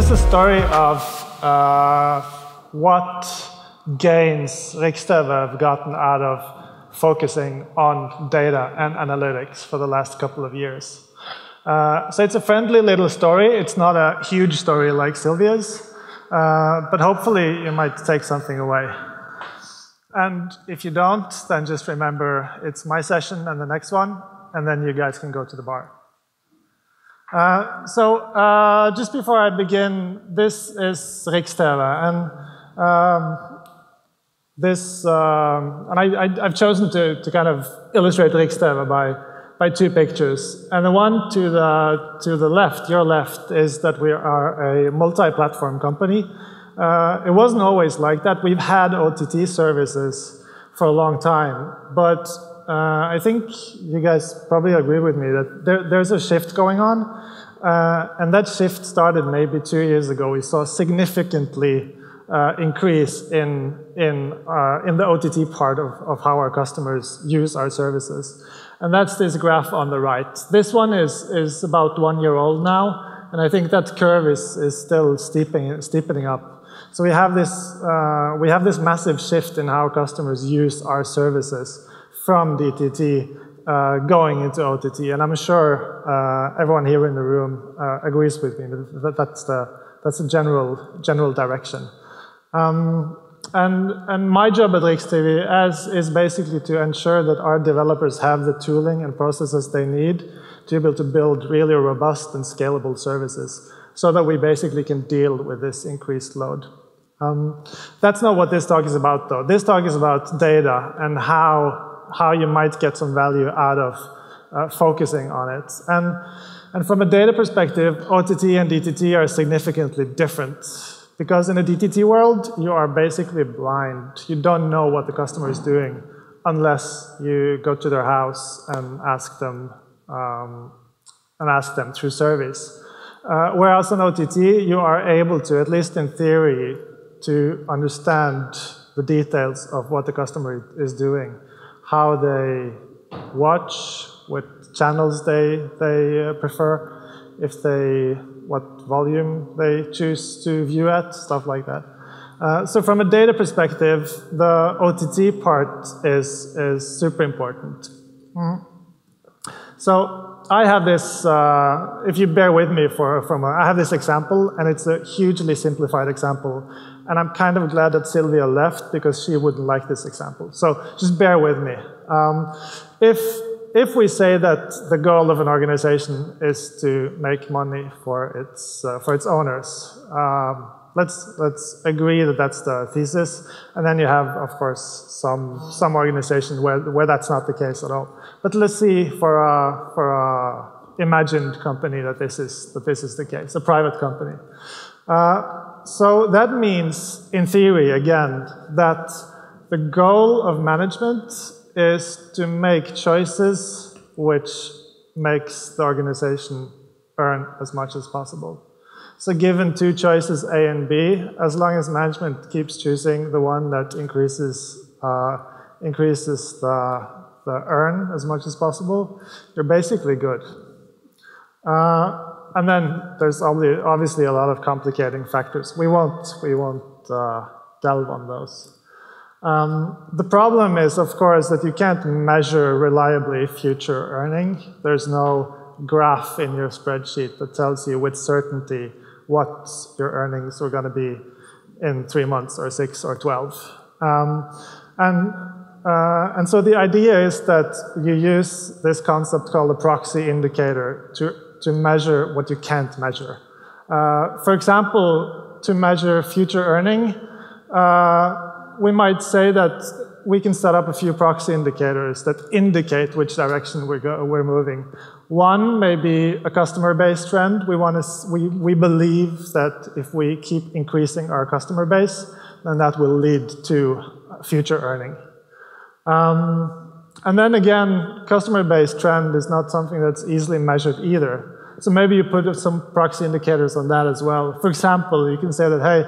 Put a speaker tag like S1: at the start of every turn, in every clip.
S1: is a story of what gains RiksTV have gotten out of focusing on data and analytics for the last couple of years. So it's a friendly little story. It's not a huge story like Sylvia's, but hopefully you might take something away. And if you don't, then just remember it's my session and the next one, and then you guys can go to the bar. Just before I begin, this is RiksTV, and I've chosen to kind of illustrate RiksTV by two pictures. And the one to the left, your left, is that we are a multi-platform company. It wasn't always like that. We've had OTT services for a long time, but I think you guys probably agree with me that there's a shift going on, and that shift started maybe 2 years ago. We saw a significantly increase in the OTT part of how our customers use our services. And that's this graph on the right. This one is about 1 year old now, and I think that curve is still steepening up. So we have this massive shift in how customers use our services from DTT going into OTT, and I'm sure everyone here in the room agrees with me that that's the general direction. And my job at RiksTV is basically to ensure that our developers have the tooling and processes they need to be able to build really robust and scalable services, so that we basically can deal with this increased load. That's not what this talk is about, though. This talk is about data and how you might get some value out of focusing on it. And from a data perspective, OTT and DTT are significantly different. Because in a DTT world, you are basically blind. You don't know what the customer is doing unless you go to their house and ask them through surveys. Whereas on OTT, you are able to, at least in theory, to understand the details of what the customer is doing, how they watch, what channels they prefer, what volume they choose to view at, stuff like that. So from a data perspective, the OTT part is super important. So I have this, if you bear with me I have this example, and it's a hugely simplified example. And I'm kind of glad that Sylvia left, because she wouldn't like this example. So just bear with me. If we say that the goal of an organization is to make money for its owners, let's agree that that's the thesis. And then you have, of course, some organizations where that's not the case at all. But let's see for a imagined company that this is the case, a private company. So that means, in theory, again, that the goal of management is to make choices which makes the organization earn as much as possible. So given two choices, A and B, as long as management keeps choosing the one that increases the earn as much as possible, you're basically good. And then there's obviously a lot of complicating factors. We won't delve on those. The problem is, of course, that you can't measure reliably future earning. There's no graph in your spreadsheet that tells you with certainty what your earnings are going to be in 3 months or 6 or 12. And so the idea is that you use this concept called a proxy indicator to measure what you can't measure. For example, to measure future earning, we might say that we can set up a few proxy indicators that indicate which direction we're moving. One may be a customer-based trend. We believe that if we keep increasing our customer base, then that will lead to future earning. And then again, customer-based trend is not something that's easily measured either. So maybe you put some proxy indicators on that as well. For example, you can say that, hey,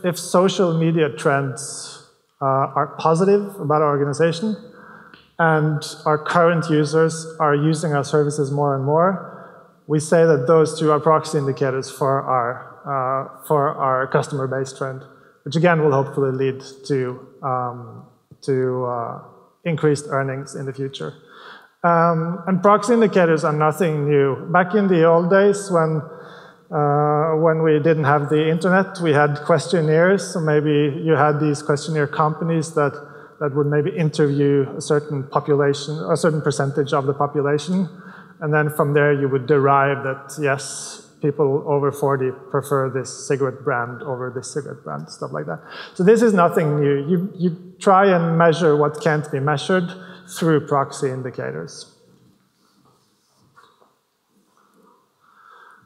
S1: if social media trends are positive about our organization, and our current users are using our services more and more, we say that those two are proxy indicators for our our customer base trend, which again will hopefully lead to increased earnings in the future. And proxy indicators are nothing new. Back in the old days when we didn't have the internet, we had questionnaires. So maybe you had these questionnaire companies that would maybe interview a certain population, a certain percentage of the population. And then from there you would derive that, yes, people over 40 prefer this cigarette brand over this cigarette brand, stuff like that. So this is nothing new. You try and measure what can't be measured through proxy indicators.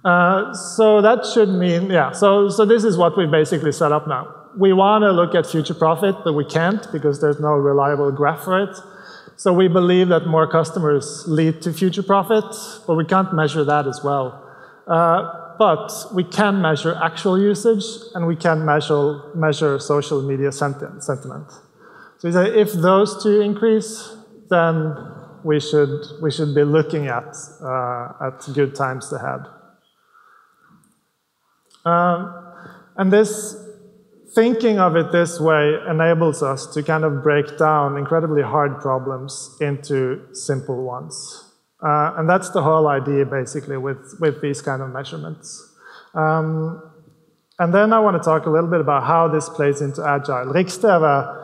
S1: So that should mean, yeah, so this is what we basically set up now. We want to look at future profit, but we can't because there's no reliable graph for it. So we believe that more customers lead to future profit, but we can't measure that as well. But we can measure actual usage, and we can measure social media sentiment. So we say if those two increase, then we should be looking at good times ahead. And this thinking of it this way enables us to kind of break down incredibly hard problems into simple ones. And that's the whole idea, basically, with these kind of measurements. And then I want to talk a little bit about how this plays into Agile. RiksTV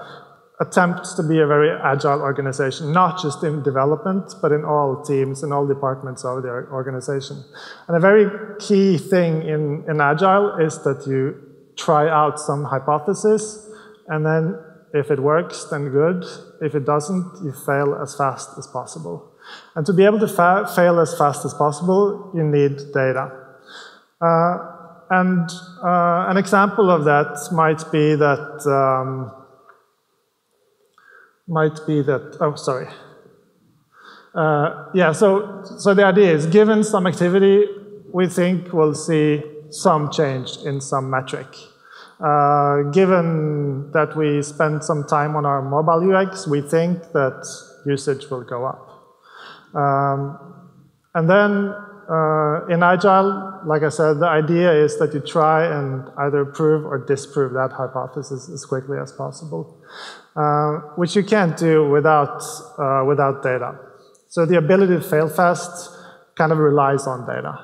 S1: attempts to be a very Agile organization, not just in development, but in all teams and all departments of the organization. And a very key thing in Agile is that you try out some hypothesis, and then if it works, then good. If it doesn't, you fail as fast as possible. And to be able to fail as fast as possible, you need data. And an example of that might be that, oh, sorry. Yeah, so the idea is, given some activity, we think we'll see some change in some metric. Given that we spend some time on our mobile UX, we think that usage will go up. And then in Agile, like I said, the idea is that you try and either prove or disprove that hypothesis as quickly as possible, which you can't do without data. So the ability to fail fast kind of relies on data.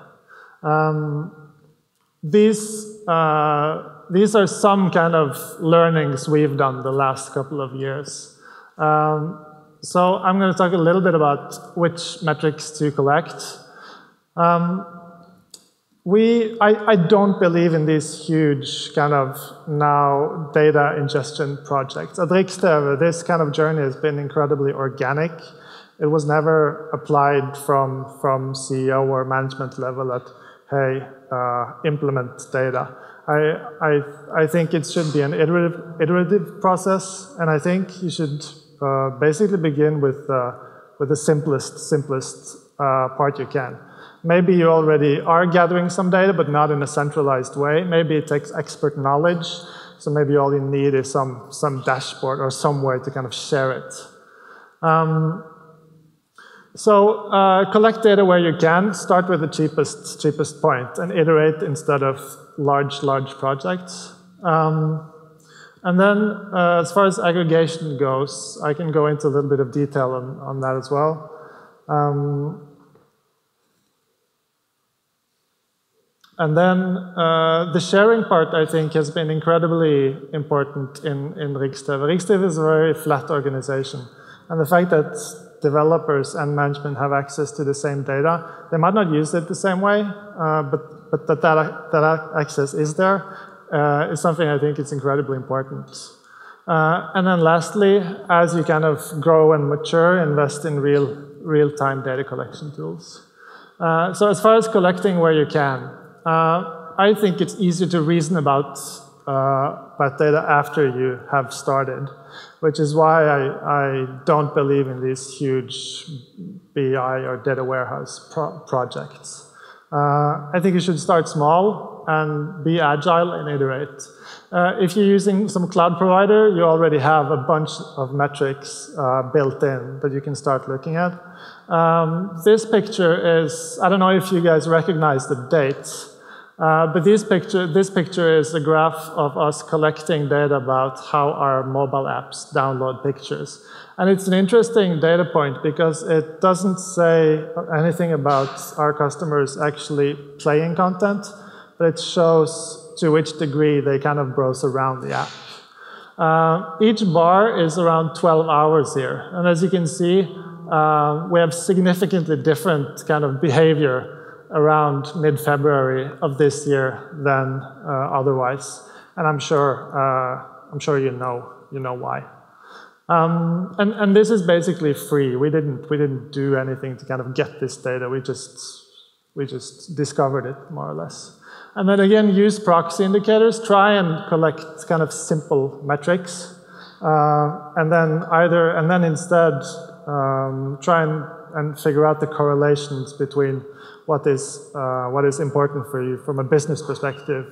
S1: These are some kind of learnings we've done the last couple of years. So I'm going to talk a little bit about which metrics to collect. I don't believe in these huge kind of now data ingestion projects. At RiksTV, this kind of journey has been incredibly organic. It was never applied from CEO or management level at, hey, implement data. I think it should be an iterative process, and I think you should basically begin with the simplest part you can. Maybe you already are gathering some data, but not in a centralized way. Maybe it takes expert knowledge, so maybe all you need is some dashboard or some way to kind of share it. So collect data where you can. Start with the cheapest point and iterate instead of large projects. And then as far as aggregation goes, I can go into a little bit of detail on that as well. And then the sharing part, I think, has been incredibly important in RiksTV. RiksTV is a very flat organization. And the fact that developers and management have access to the same data, they might not use it the same way, but that access is there, is something I think is incredibly important. And then lastly, as you kind of grow and mature, invest in real-time data collection tools. So as far as collecting where you can, I think it's easier to reason about data after you have started, which is why I don't believe in these huge BI or data warehouse projects. I think you should start small and be agile and iterate. If you're using some cloud provider, you already have a bunch of metrics built in that you can start looking at. This picture is, I don't know if you guys recognize the dates, But this picture is a graph of us collecting data about how our mobile apps download pictures. And it's an interesting data point because it doesn't say anything about our customers actually playing content, but it shows to which degree they kind of browse around the app. Each bar is around 12 hours here. And as you can see, we have significantly different kind of behavior around mid-February of this year than otherwise, and I'm sure you know why. And this is basically free. We didn't do anything to kind of get this data. We just discovered it more or less. And then again, use proxy indicators. Try and collect kind of simple metrics, and then instead try and figure out the correlations between what is important for you from a business perspective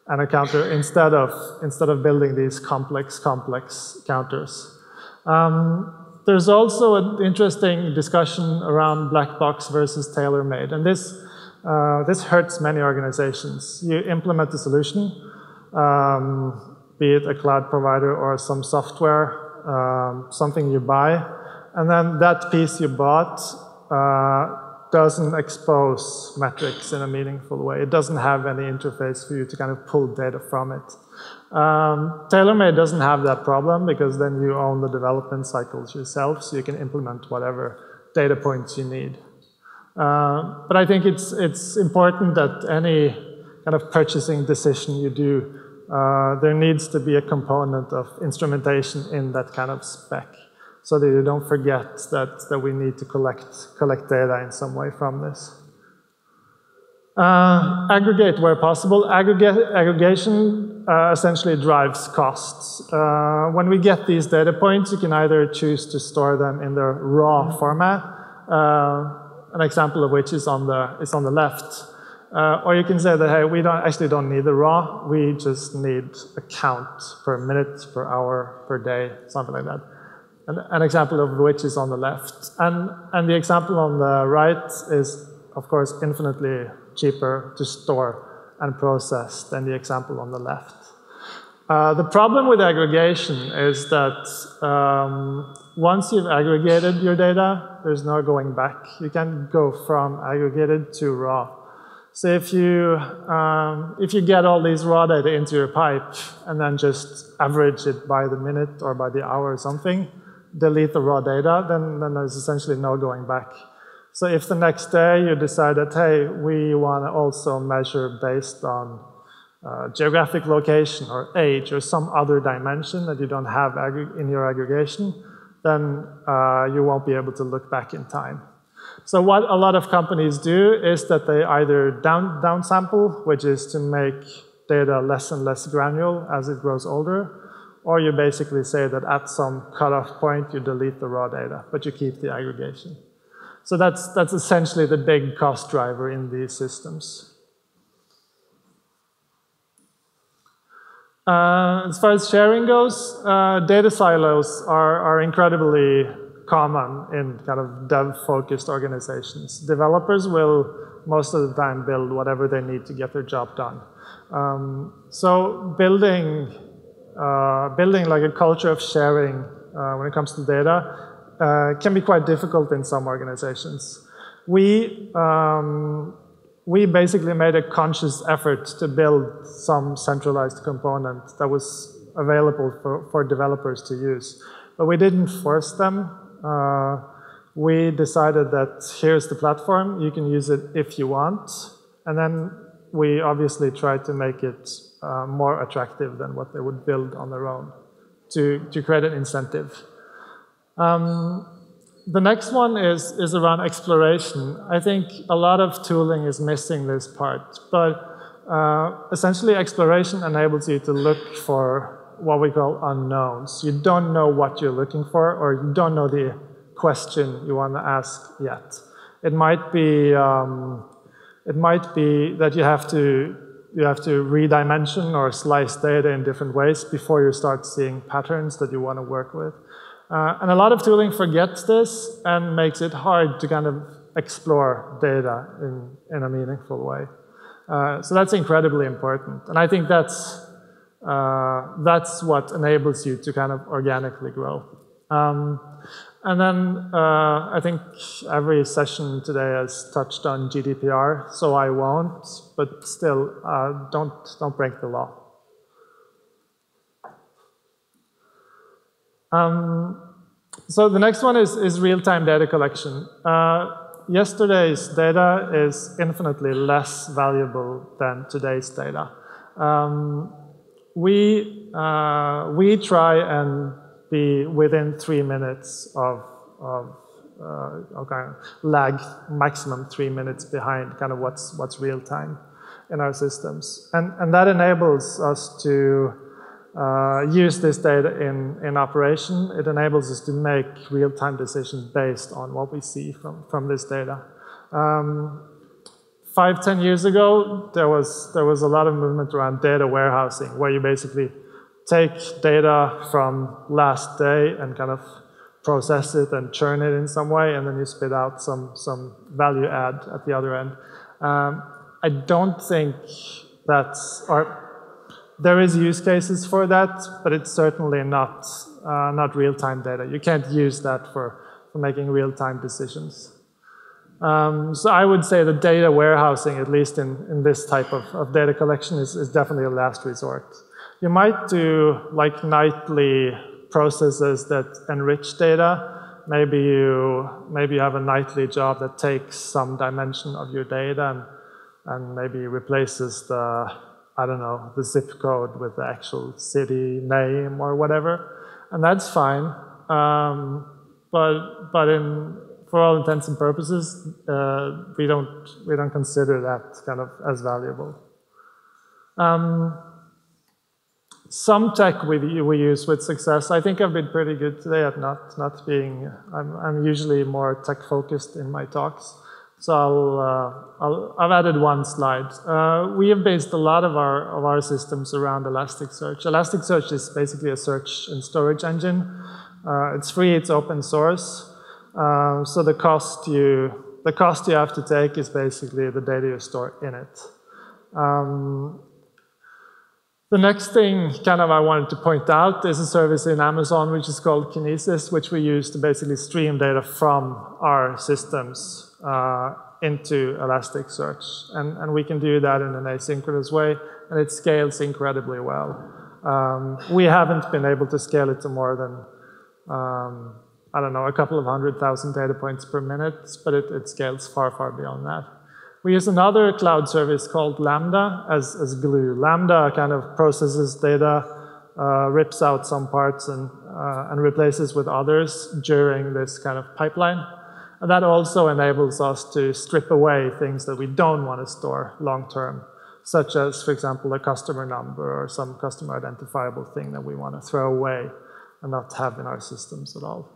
S1: and a counter instead of building these complex counters. There's also an interesting discussion around black box versus tailor-made, and this hurts many organizations. You implement a solution, be it a cloud provider or some software, something you buy, and then that piece you bought doesn't expose metrics in a meaningful way. It doesn't have any interface for you to kind of pull data from it. TaylorMade doesn't have that problem because then you own the development cycles yourself, so you can implement whatever data points you need. But I think it's important that any kind of purchasing decision you do, there needs to be a component of instrumentation in that kind of spec, so that you don't forget that we need to collect data in some way from this. Aggregate where possible. Aggregation essentially drives costs. When we get these data points, you can either choose to store them in their raw format, an example of which is on the left. Or you can say that, hey, we don't need the raw, we just need a count per minute, per hour, per day, something like that. An example of which is on the left. And the example on the right is, of course, infinitely cheaper to store and process than the example on the left. The problem with aggregation is that once you've aggregated your data, there's no going back. You can't go from aggregated to raw. So if you get all these raw data into your pipe and then just average it by the minute or by the hour or something, delete the raw data, then there's essentially no going back. So if the next day you decide that, hey, we want to also measure based on geographic location or age or some other dimension that you don't have in your aggregation, then you won't be able to look back in time. So what a lot of companies do is that they either downsample, which is to make data less and less granular as it grows older, or you basically say that at some cutoff point you delete the raw data, but you keep the aggregation. So that's essentially the big cost driver in these systems. As far as sharing goes, data silos are incredibly common in kind of dev-focused organizations. Developers will most of the time build whatever they need to get their job done. So building like a culture of sharing when it comes to data can be quite difficult in some organizations. We basically made a conscious effort to build some centralized component that was available for developers to use. But we didn't force them. We decided that here's the platform, you can use it if you want. And then we obviously tried to make it more attractive than what they would build on their own to create an incentive. The next one is around exploration. I think a lot of tooling is missing this part, but essentially exploration enables you to look for what we call unknowns. You don't know what you're looking for, or you don't know the question you want to ask yet. It might be that you have to redimension or slice data in different ways before you start seeing patterns that you want to work with. And a lot of tooling forgets this and makes it hard to kind of explore data in a meaningful way. So that's incredibly important. And I think that's what enables you to kind of organically grow. And then I think every session today has touched on GDPR, so I won't, but still, don't break the law. So the next one is real-time data collection. Yesterday's data is infinitely less valuable than today's data. We try and be within 3 minutes of lag, maximum 3 minutes behind kind of what's real time in our systems, and that enables us to use this data in operation. It enables us to make real-time decisions based on what we see from this data. 5–10 years ago, there was a lot of movement around data warehousing, where you basically take data from last day and kind of process it and churn it in some way, and then you spit out some value add at the other end. I don't think that's, or there is use cases for that, but it's certainly not real-time data. You can't use that for making real-time decisions. So I would say the data warehousing, at least in this type of data collection, is definitely a last resort. You might do like nightly processes that enrich data. Maybe you have a nightly job that takes some dimension of your data and maybe replaces the, I don't know, the zip code with the actual city name or whatever, and that's fine. But for all intents and purposes, we don't consider that kind of as valuable. Some tech we use with success. I think I've been pretty good today at not being. I'm usually more tech focused in my talks, so I've added one slide. We have based a lot of our systems around Elasticsearch. Elasticsearch is basically a search and storage engine. It's free. It's open source. So the cost you have to take is basically the data you store in it. The next thing I wanted to point out is a service in Amazon which is called Kinesis, which we use to basically stream data from our systems into Elasticsearch. And we can do that in an asynchronous way, and it scales incredibly well. We haven't been able to scale it to more than, I don't know, a couple of 100,000 data points per minute, but it scales far, far beyond that. We use another cloud service called Lambda as glue. Lambda kind of processes data, rips out some parts and replaces with others during this kind of pipeline. And that also enables us to strip away things that we don't want to store long term, such as, for example, a customer number or some customer identifiable thing that we want to throw away and not have in our systems at all.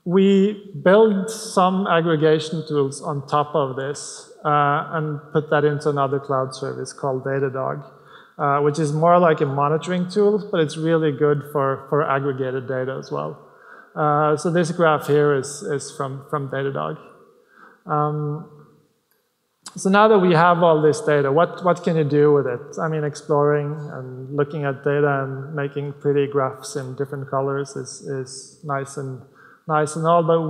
S1: We build some aggregation tools on top of this and put that into another cloud service called Datadog, which is more like a monitoring tool, but it's really good for aggregated data as well. So this graph here is from Datadog. So now that we have all this data, what can you do with it? I mean, exploring and looking at data and making pretty graphs in different colors is nice and all, but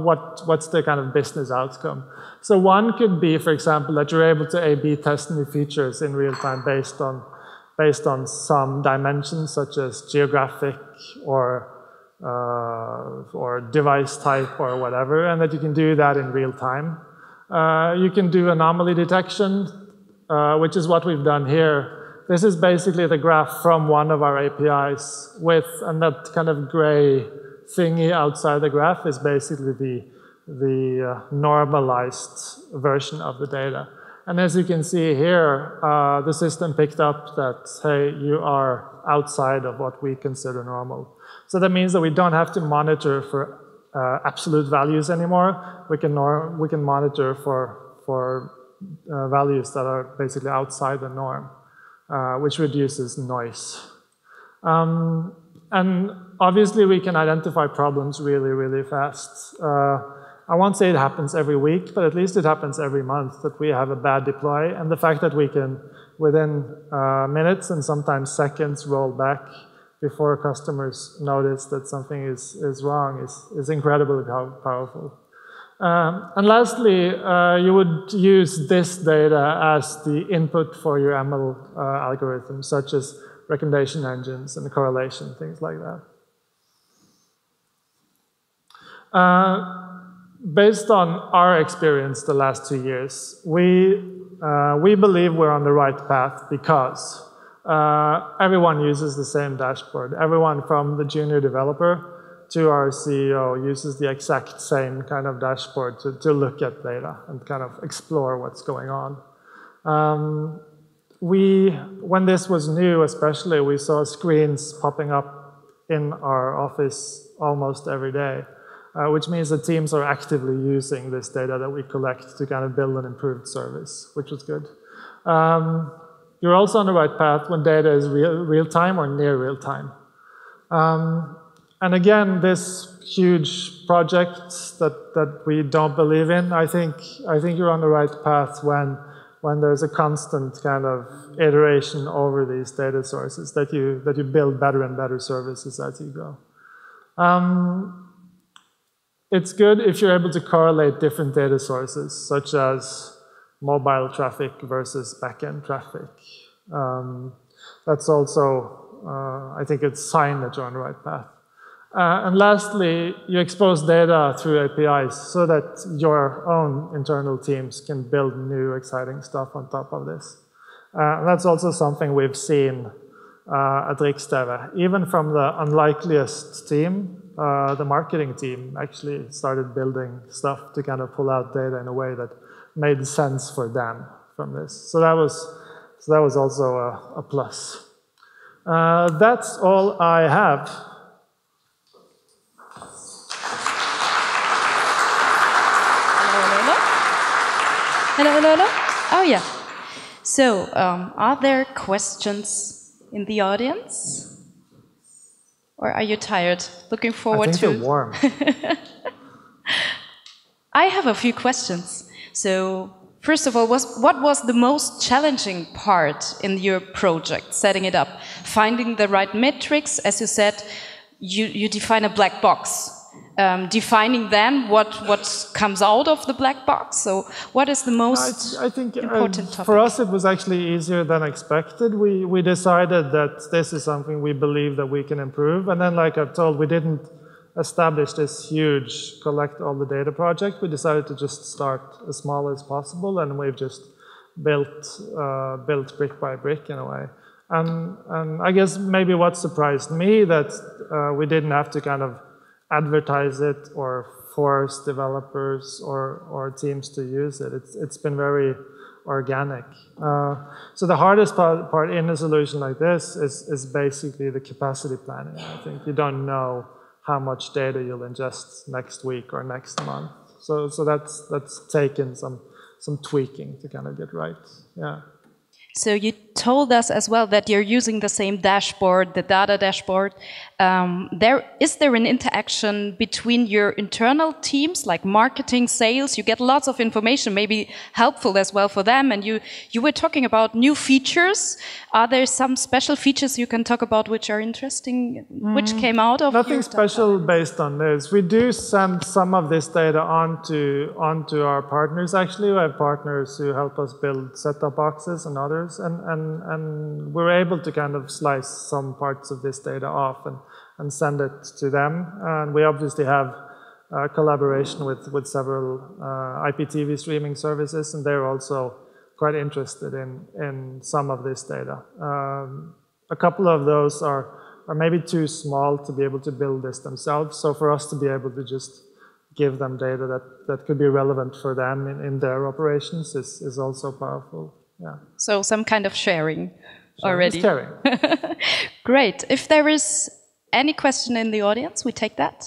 S1: what's the kind of business outcome? So one could be, for example, that you're able to A/B test new features in real time based on some dimensions such as geographic or device type or whatever, and that you can do that in real time. You can do anomaly detection, which is what we've done here. This is basically the graph from one of our APIs and that kind of gray thingy outside the graph is basically the normalized version of the data. And as you can see here, the system picked up that, hey, you are outside of what we consider normal. So that means that we don't have to monitor for absolute values anymore. We can monitor for values that are basically outside the norm, which reduces noise. And obviously, we can identify problems really, really fast. I won't say it happens every week, but at least it happens every month that we have a bad deploy. And the fact that we can, within minutes and sometimes seconds, roll back before customers notice that something is wrong is incredibly powerful. And lastly, you would use this data as the input for your ML algorithms, such as recommendation engines and correlation, things like that. Based on our experience the last 2 years, we believe we're on the right path because everyone uses the same dashboard. Everyone from the junior developer to our CEO uses the exact same kind of dashboard to look at data and kind of explore what's going on. When this was new especially, we saw screens popping up in our office almost every day. Which means that teams are actively using this data that we collect to kind of build an improved service, which was good. You're also on the right path when data is real-time or near real-time. And again, this huge project that we don't believe in, I think you're on the right path when there's a constant kind of iteration over these data sources, that you build better and better services as you go. It's good if you're able to correlate different data sources, such as mobile traffic versus backend traffic. That's also, I think, it's a sign that you're on the right path. And lastly, you expose data through APIs so that your own internal teams can build new, exciting stuff on top of this. And that's also something we've seen at RiksTV. Even from the unlikeliest team, the marketing team actually started building stuff to kind of pull out data in a way that made sense for them from this. So that was also a plus. That's all I have.
S2: Hello, hello. Oh yeah. So, are there questions in the audience? Or are you tired? Looking forward to...
S1: I think you're warm.
S2: I have a few questions. So, first of all, what was the most challenging part in your project, setting it up? Finding the right metrics, as you said, you define a black box. Defining then what comes out of the black box. So what is the most important topic?
S1: For us, it was actually easier than expected. We decided that this is something we believe that we can improve. And then, like I've told, we didn't establish this huge collect all the data project. We decided to just start as small as possible, and we've just built brick by brick in a way. And I guess maybe what surprised me that we didn't have to kind of advertise it or force developers or teams to use it. It's been very organic. So the hardest part in a solution like this is basically the capacity planning. I think you don't know how much data you'll ingest next week or next month. So that's taken some tweaking to kind of get right. Yeah.
S2: So you told us as well that you're using the same dashboard, the data dashboard. Is there an interaction between your internal teams, like marketing, sales? You get lots of information, maybe helpful as well for them. And you were talking about new features. Are there some special features you can talk about which are interesting, which came out of
S1: Nothing special based on this. We do send some of this data onto our partners, actually. We have partners who help us build set-top boxes and others. And we're able to kind of slice some parts of this data off and send it to them. And we obviously have collaboration with several IPTV streaming services, and they're also quite interested in some of this data. A couple of those are maybe too small to be able to build this themselves. So for us to be able to just give them data that could be relevant for them in their operations is also powerful. Yeah.
S2: So some kind of sharing already.
S1: Sharing.
S2: Great. If there is any question in the audience, we take that.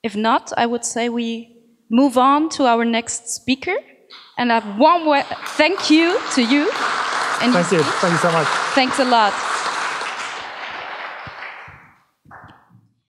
S2: If not, I would say we move on to our next speaker. And a warm thank you to you.
S1: Thank you. Thank you so much.
S2: Thanks a lot.